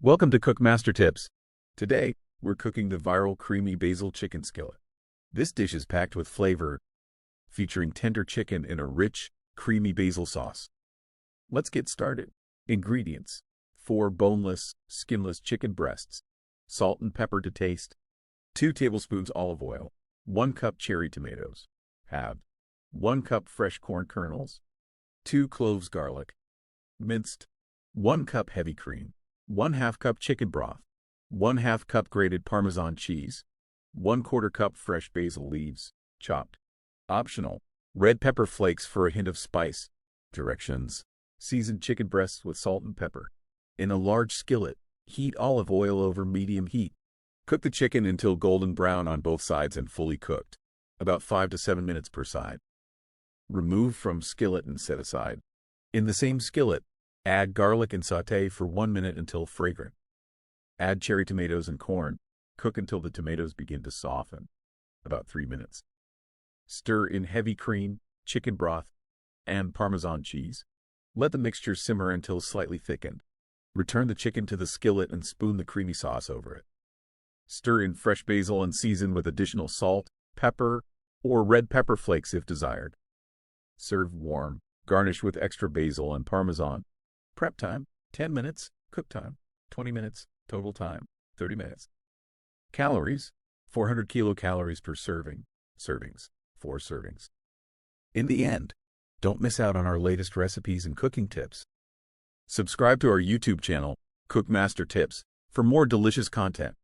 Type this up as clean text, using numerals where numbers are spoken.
Welcome to Cook Master Tips. Today, we're cooking the viral Creamy Basil Chicken Skillet. This dish is packed with flavor, featuring tender chicken in a rich, creamy basil sauce. Let's get started. Ingredients: 4 boneless, skinless chicken breasts, salt and pepper to taste, 2 tablespoons olive oil, 1 cup cherry tomatoes, halved, 1 cup fresh corn kernels, 2 cloves garlic, minced, 1 cup heavy cream, 1/2 cup chicken broth, 1/2 cup grated Parmesan cheese, 1/4 cup fresh basil leaves, chopped. Optional: red pepper flakes for a hint of spice. Directions: season chicken breasts with salt and pepper. In a large skillet, heat olive oil over medium heat. Cook the chicken until golden brown on both sides and fully cooked, about 5 to 7 minutes per side. Remove from skillet and set aside. In the same skillet, add garlic and sauté for 1 minute until fragrant. Add cherry tomatoes and corn. Cook until the tomatoes begin to soften, about 3 minutes. Stir in heavy cream, chicken broth, and Parmesan cheese. Let the mixture simmer until slightly thickened. Return the chicken to the skillet and spoon the creamy sauce over it. Stir in fresh basil and season with additional salt, pepper, or red pepper flakes if desired. Serve warm. Garnish with extra basil and Parmesan. Prep time: 10 minutes. Cook time: 20 minutes. Total time: 30 minutes. Calories: 400 kilocalories per serving. Servings: 4 servings. In the end, don't miss out on our latest recipes and cooking tips. Subscribe to our YouTube channel, Cook Master Tips, for more delicious content.